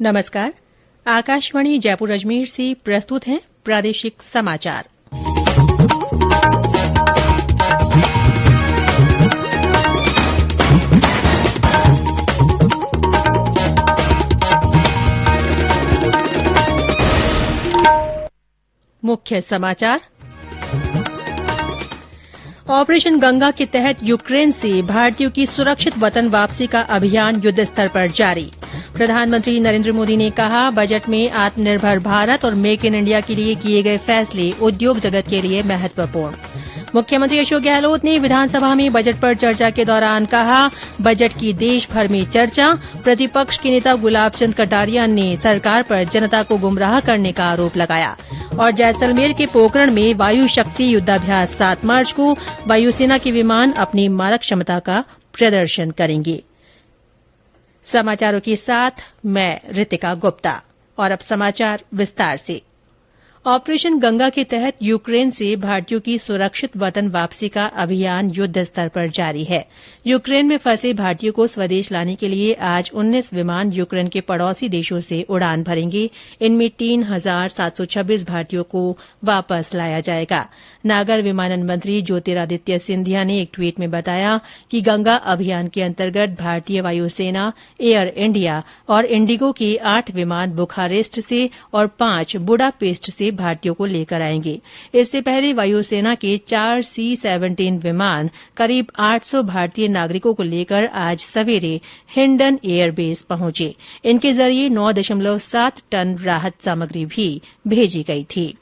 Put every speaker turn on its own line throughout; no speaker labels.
नमस्कार। आकाशवाणी जयपुर अजमेर से प्रस्तुत हैं प्रादेशिक समाचार। मुख्य समाचार। ऑपरेशन गंगा के तहत यूक्रेन से भारतीयों की सुरक्षित वतन वापसी का अभियान युद्धस्तर पर जारी। प्रधानमंत्री नरेंद्र मोदी ने कहा, बजट में आत्मनिर्भर भारत और मेक इन इंडिया के लिए किए गए फैसले उद्योग जगत के लिए महत्वपूर्ण। मुख्यमंत्री अशोक गहलोत ने विधानसभा में बजट पर चर्चा के दौरान कहा, बजट की देश भर में चर्चा। प्रतिपक्ष के नेता गुलाब चंद कटारिया ने सरकार पर जनता को गुमराह करने का आरोप लगाया। और जैसलमेर के पोखरण में वायु शक्ति युद्धाभ्यास 7 मार्च को वायुसेना के विमान अपनी मारक क्षमता का प्रदर्शन करेंगे। समाचारों के साथ मैं रितिका गुप्ता। और अब समाचार विस्तार से। ऑपरेशन गंगा के तहत यूक्रेन से भारतीयों की सुरक्षित वतन वापसी का अभियान युद्ध स्तर पर जारी है। यूक्रेन में फंसे भारतीयों को स्वदेश लाने के लिए आज 19 विमान यूक्रेन के पड़ोसी देशों से उड़ान भरेंगे। इनमें 3,726 भारतीयों को वापस लाया जाएगा। नागर विमानन मंत्री ज्योतिरादित्य सिंधिया ने एक ट्वीट में बताया कि गंगा अभियान के अंतर्गत भारतीय वायुसेना, एयर इंडिया और इंडिगो के 8 विमान बुखारेस्ट से और 5 बुडापेस्ट से भारतीयों को लेकर आएंगे। इससे पहले वायुसेना के 4 C-17 विमान करीब 800 भारतीय नागरिकों को लेकर आज सवेरे हिंडन एयरबेस पहुंचे। इनके जरिए 9.7 टन राहत सामग्री भी भेजी गई थी।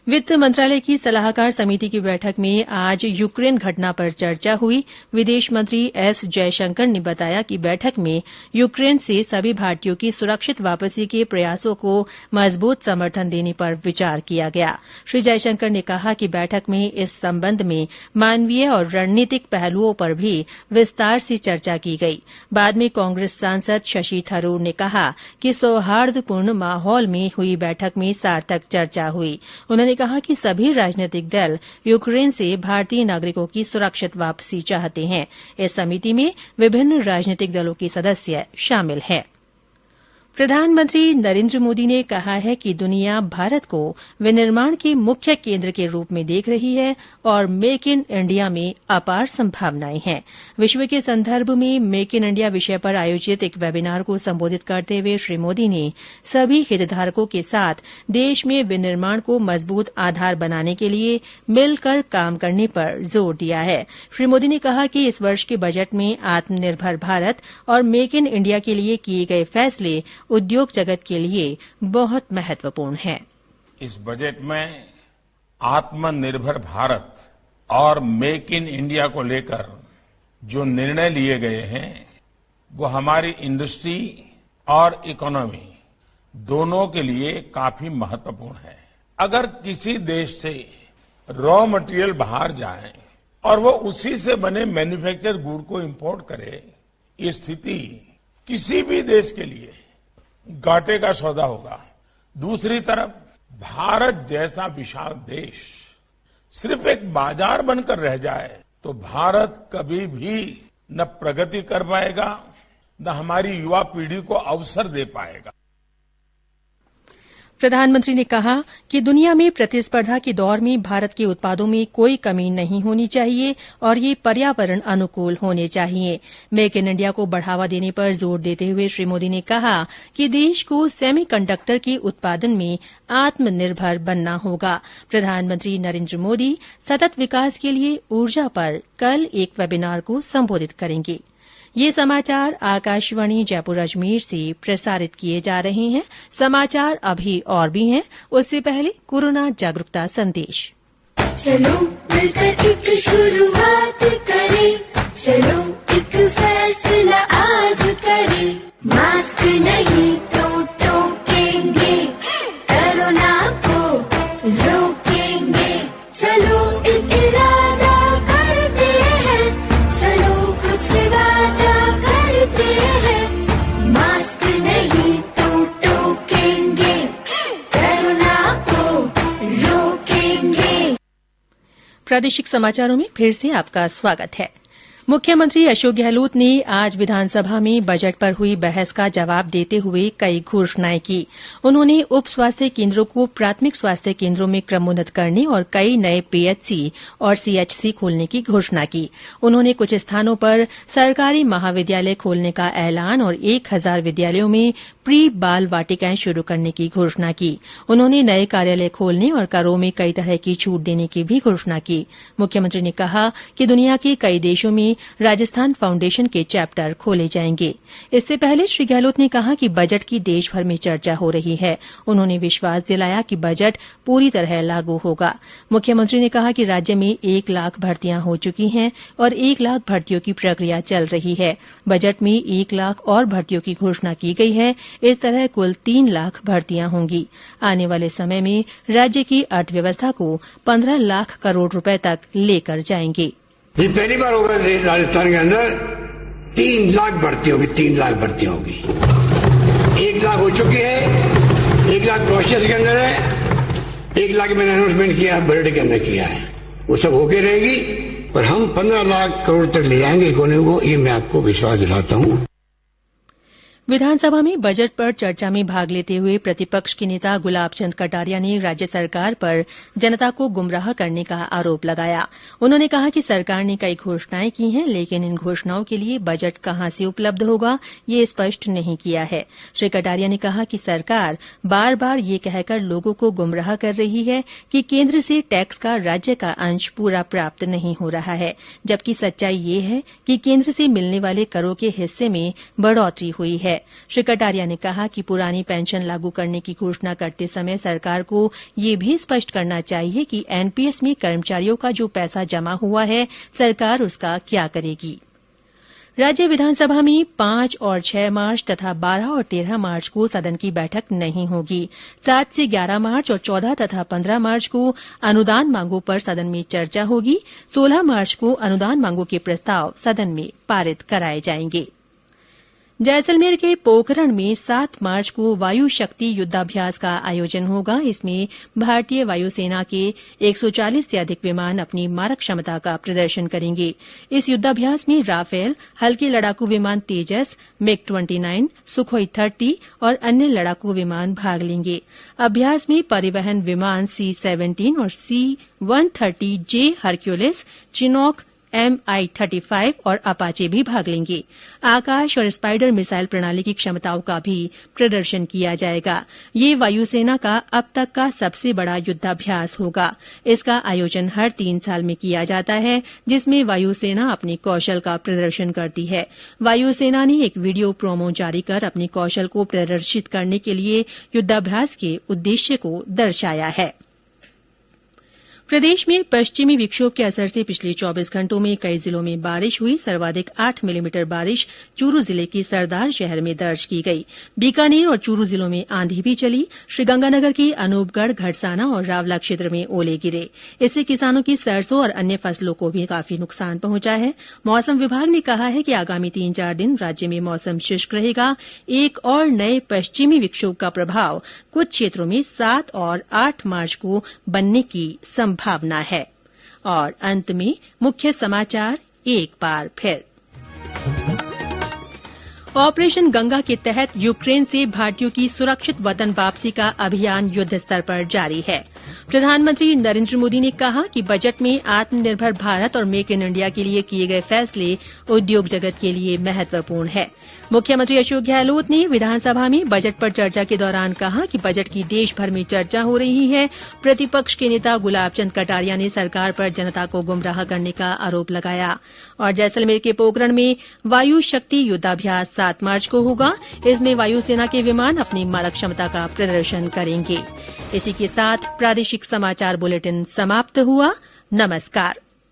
वित्त मंत्रालय की सलाहकार समिति की बैठक में आज यूक्रेन घटना पर चर्चा हुई। विदेश मंत्री एस जयशंकर ने बताया कि बैठक में यूक्रेन से सभी भारतीयों की सुरक्षित वापसी के प्रयासों को मजबूत समर्थन देने पर विचार किया गया। श्री जयशंकर ने कहा कि बैठक में इस संबंध में मानवीय और रणनीतिक पहलुओं पर भी विस्तार से चर्चा की गई। बाद में कांग्रेस सांसद शशि थरूर ने कहा कि सौहार्दपूर्ण माहौल में हुई बैठक में सार्थक चर्चा हुई। उन्होंने कहा कि सभी राजनीतिक दल यूक्रेन से भारतीय नागरिकों की सुरक्षित वापसी चाहते हैं। इस समिति में विभिन्न राजनीतिक दलों के सदस्य शामिल हैं। प्रधानमंत्री नरेंद्र मोदी ने कहा है कि दुनिया भारत को विनिर्माण के मुख्य केंद्र के रूप में देख रही है और मेक इन इंडिया में अपार संभावनाएं हैं। विश्व के संदर्भ में मेक इन इंडिया विषय पर आयोजित एक वेबिनार को संबोधित करते हुए श्री मोदी ने सभी हितधारकों के साथ देश में विनिर्माण को मजबूत आधार बनाने के लिए मिलकर काम करने पर जोर दिया है। श्री मोदी ने कहा कि इस वर्ष के बजट में आत्मनिर्भर भारत और मेक इन इंडिया के लिए किए गए फैसले उद्योग जगत के लिए बहुत महत्वपूर्ण है।
इस बजट में आत्मनिर्भर भारत और मेक इन इंडिया को लेकर जो निर्णय लिए गए हैं वो हमारी इंडस्ट्री और इकोनॉमी दोनों के लिए काफी महत्वपूर्ण है। अगर किसी देश से रॉ मटेरियल बाहर जाए और वो उसी से बने मैन्युफैक्चर गुड को इंपोर्ट करे, ये स्थिति किसी भी देश के लिए घाटे का सौदा होगा। दूसरी तरफ भारत जैसा विशाल देश सिर्फ एक बाजार बनकर रह जाए तो भारत कभी भी न प्रगति कर पाएगा, न हमारी युवा पीढ़ी को अवसर दे पाएगा।
प्रधानमंत्री ने कहा कि दुनिया में प्रतिस्पर्धा के दौर में भारत के उत्पादों में कोई कमी नहीं होनी चाहिए और ये पर्यावरण अनुकूल होने चाहिए। मेक इन इंडिया को बढ़ावा देने पर जोर देते हुए श्री मोदी ने कहा कि देश को सेमीकंडक्टर के उत्पादन में आत्मनिर्भर बनना होगा। प्रधानमंत्री नरेंद्र मोदी सतत विकास के लिए ऊर्जा पर कल एक वेबिनार को संबोधित करेंगे। ये समाचार आकाशवाणी जयपुर अजमेर से प्रसारित किए जा रहे हैं। समाचार अभी और भी हैं, उससे पहले कोरोना जागरूकता संदेश।
चलो मिलकर एक शुरुआत करें, चलो एक फैसला आज करें, मास्क नहीं तो टोकेंगे, कोरोना को रोकेंगे, चलो एक इरादा करते हैं, चलो कुछ वादा करते हैं, मास्क नहीं तो टोकेंगे, कोरोना को रोकेंगे।
प्रादेशिक समाचारों में फिर से आपका स्वागत है। मुख्यमंत्री अशोक गहलोत ने आज विधानसभा में बजट पर हुई बहस का जवाब देते हुए कई घोषणाएं की। उन्होंने उप स्वास्थ्य केन्द्रों को प्राथमिक स्वास्थ्य केन्द्रों में क्रमोन्नत करने और कई नए पीएचसी और सीएचसी खोलने की घोषणा की। उन्होंने कुछ स्थानों पर सरकारी महाविद्यालय खोलने का ऐलान और 1000 विद्यालयों में प्री बाल वाटिकाएं शुरू करने की घोषणा की। उन्होंने नए कार्यालय खोलने और करों में कई तरह की छूट देने की भी घोषणा की। मुख्यमंत्री ने कहा कि दुनिया के कई देशों में राजस्थान फाउंडेशन के चैप्टर खोले जाएंगे। इससे पहले श्री गहलोत ने कहा कि बजट की देशभर में चर्चा हो रही है। उन्होंने विश्वास दिलाया कि बजट पूरी तरह लागू होगा। मुख्यमंत्री ने कहा कि राज्य में 1 लाख भर्तियां हो चुकी हैं और 1 लाख भर्तियों की प्रक्रिया चल रही है। बजट में 1 लाख और भर्तियों की घोषणा की गई है। इस तरह कुल 3 लाख भर्तियां होंगी। आने वाले समय में राज्य की अर्थव्यवस्था को 15 लाख करोड़ रुपए तक लेकर जाएंगे।
ये पहली बार होगा राजस्थान के अंदर 3 लाख भर्ती होगी। 3 लाख भर्ती होगी। 1 लाख हो चुकी है, 1 लाख प्रोसेस के अंदर है, 1 लाख मैंने अनाउंसमेंट किया है, बजट के अंदर किया है। वो सब होके रहेगी और हम 15 लाख करोड़ तक ले जाएंगे इकोनॉमी को, ये मैं आपको विश्वास दिलाता हूँ।
विधानसभा में बजट पर चर्चा में भाग लेते हुए प्रतिपक्ष के नेता गुलाब चंद कटारिया ने राज्य सरकार पर जनता को गुमराह करने का आरोप लगाया। उन्होंने कहा कि सरकार ने कई घोषणाएं की हैं, लेकिन इन घोषणाओं के लिए बजट कहां से उपलब्ध होगा ये स्पष्ट नहीं किया है। श्री कटारिया ने कहा कि सरकार बार बार ये कहकर लोगों को गुमराह कर रही है कि केन्द्र से टैक्स का राज्य का अंश पूरा प्राप्त नहीं हो रहा है, जबकि सच्चाई ये है कि केन्द्र से मिलने वाले करों के हिस्से में बढ़ोतरी हुई है। श्री कटारिया ने कहा कि पुरानी पेंशन लागू करने की घोषणा करते समय सरकार को ये भी स्पष्ट करना चाहिए कि एनपीएस में कर्मचारियों का जो पैसा जमा हुआ है, सरकार उसका क्या करेगी। राज्य विधानसभा में 5 और 6 मार्च तथा 12 और 13 मार्च को सदन की बैठक नहीं होगी। 7 से 11 मार्च और 14 तथा 15 मार्च को अनुदान मांगों पर सदन में चर्चा होगी। 16 मार्च को अनुदान मांगों के प्रस्ताव सदन में पारित कराए जाएंगे। जैसलमेर के पोखरण में 7 मार्च को वायु शक्ति युद्धाभ्यास का आयोजन होगा। इसमें भारतीय वायुसेना के 140 से अधिक विमान अपनी मारक क्षमता का प्रदर्शन करेंगे। इस युद्धाभ्यास में राफेल, हल्के लड़ाकू विमान तेजस, मिग-29, सुखोई 30 और अन्य लड़ाकू विमान भाग लेंगे। अभ्यास में परिवहन विमान C-17 और C-130J हरक्यूलिस, चिनॉक MI-35 और अपाचे भी भाग लेंगे। आकाश और स्पाइडर मिसाइल प्रणाली की क्षमताओं का भी प्रदर्शन किया जाएगा। ये वायुसेना का अब तक का सबसे बड़ा युद्धाभ्यास होगा। इसका आयोजन हर 3 साल में किया जाता है, जिसमें वायुसेना अपने कौशल का प्रदर्शन करती है। वायुसेना ने एक वीडियो प्रोमो जारी कर अपने कौशल को प्रदर्शित करने के लिए युद्धाभ्यास के उद्देश्य को दर्शाया है। प्रदेश में पश्चिमी विक्षोभ के असर से पिछले 24 घंटों में कई जिलों में बारिश हुई। सर्वाधिक 8 मिलीमीटर बारिश चूरू जिले के सरदार शहर में दर्ज की गई। बीकानेर और चूरू जिलों में आंधी भी चली। श्रीगंगानगर के अनूपगढ़, घड़साना और रावला क्षेत्र में ओले गिरे। इससे किसानों की सरसों और अन्य फसलों को भी काफी नुकसान पहुंचा है। मौसम विभाग ने कहा है कि आगामी 3-4 दिन राज्य में मौसम शुष्क रहेगा। एक और नए पश्चिमी विक्षोभ का प्रभाव कुछ क्षेत्रों में 7 और 8 मार्च को बनने की संभावना है। और अंत में मुख्य समाचार एक बार फिर। ऑपरेशन गंगा के तहत यूक्रेन से भारतीयों की सुरक्षित वतन वापसी का अभियान युद्ध स्तर पर जारी है। प्रधानमंत्री नरेंद्र मोदी ने कहा कि बजट में आत्मनिर्भर भारत और मेक इन इंडिया के लिए किए गए फैसले उद्योग जगत के लिए महत्वपूर्ण है। मुख्यमंत्री अशोक गहलोत ने विधानसभा में बजट पर चर्चा के दौरान कहा कि बजट की देश भर में चर्चा हो रही है। प्रतिपक्ष के नेता गुलाब चंद कटारिया ने सरकार पर जनता को गुमराह करने का आरोप लगाया। और जैसलमेर के पोखरण में वायु शक्ति युद्धाभ्यास 7 मार्च को होगा। इसमें वायुसेना के विमान अपनी मारक क्षमता का प्रदर्शन करेंगे। इसी के साथ प्रादेशिक समाचार बुलेटिन समाप्त हुआ। नमस्कार।